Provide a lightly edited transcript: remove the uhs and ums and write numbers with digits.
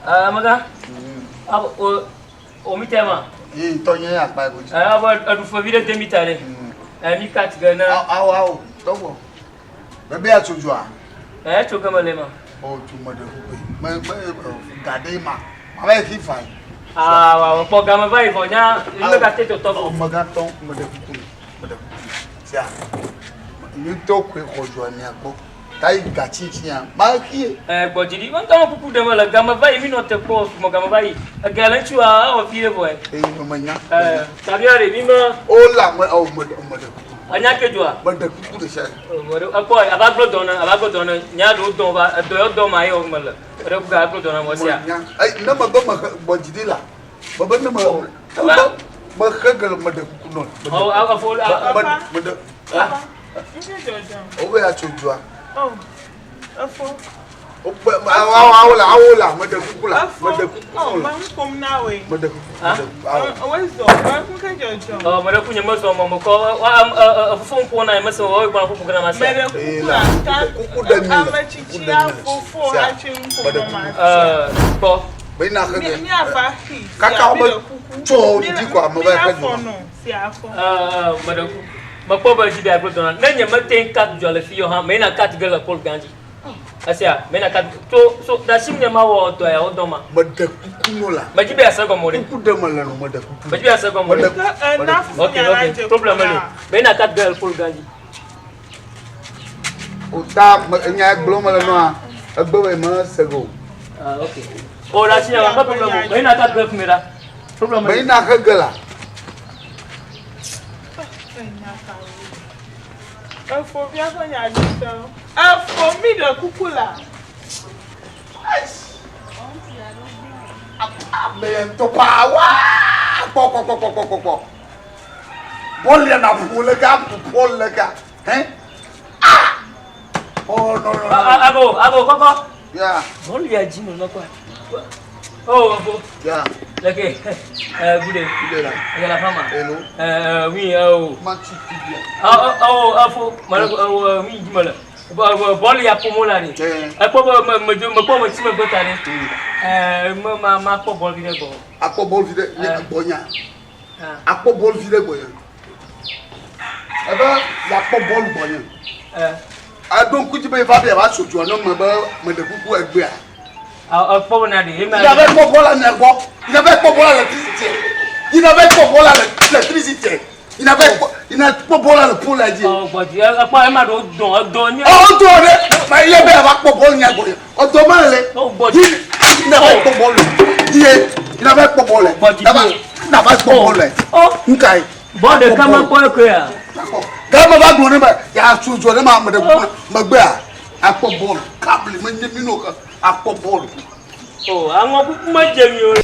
Maga. O mitema. Tonye akpa go. Adu fo vile demitare. Mi kat gana. Aw. Togo. Bebe atuju a. Choga malema. O tu mode ku. Ma gadema. Ma ba ki fa. Wa po gama vai vonya, ile ka te to to. Maga ton mode ku. Mode ku. Tia. Ni to ku ko jo ni agbo. Tai gachi tia. Ma ki. Gbojiri, won tan kuku de mala gama vai mi no te ko mo gama vai. Agalan chu a o fie boy. No manya. Tabiare mi ma O la mo mode. Anya kejua. Mode ku de sha. Mode akoy abaglo dona nya do don ba do ma yo mala. Re ku ga aglo dona mo sia. Ai na ma ba ma bojidi la. Ba ba na ma ma khagal mode ku non. Afo mode. Jojo. O be atujua. Oh. Afo. Awula mode ku la. Mode ku. Oh, man kom na we. Mode ku. Always do. Man ku ka jojo. mare ku nyama so mo ko wa fofo ko na masa wa gba ku kana masa. Mere ku da ni. Amachichi afofo achi ko ma. Ko Bina khage. Mi afa ki. Kaka ba cho di kwa mo ba khage. Si afo. Mare ku ma ko ba jibe aglo dona na nyama ten kat jo le fiyo ha me na kat gala pol ganji. Asia me na kat so da sim nyama wo to ya odoma. Mode ku no la. Ma jibe asa ko mo re. Ku de mala no mode ku. Ma jibe asa ko mo re. Okay. Problem ali. Me na kat gala pol ganji. O ta nya glo mala no a. Agbe ma sego. Okay. Oh, la siya ba problem mo. Me na kat gala mera. Problem ali. Bina khage la. Afo bi afo nya jito. Afo mi de kukula. Men to pa wa. Po. Bol ya na pole ga. Hein? Oh no. Abo koko. Yeah. Bol ya jino na kwa. Oh, abo. Yeah. Okay. Good day. La. La fama. Hello. Oui, Machi tibia. afo mara oui jimala. Bol ya pomola ni. Apo mo ti me bota ni. Ma ko bol vide go. Akpo bol vide ni bonya. Akpo bol vide bonya. Eba ya akpo bol bonya. Adon ku jibe fa be ba soju ono mo ba mo de kuku egbe a. Afo na de. Il avait pas pour la nervo. Il avait pas pour l'électricité. Il n'avait pas pour l'électricité. Il n'a pas pour la pour la dire. Oh, but you are pas ma don. Oh, donne. Mais il avait pas pour le nervo. On demande. Oh, but il n'avait pas pour le. Il n'avait pas pour le. Il n'avait pas pour le. Oh, Nkai. bon de kama ko ko ya. Kama ba donne ba ya sujo ne ma de magbe a. Akpo ball. Câble me nyemi no ka. Akpo ball. Oh, àwọn kuku ma jemi o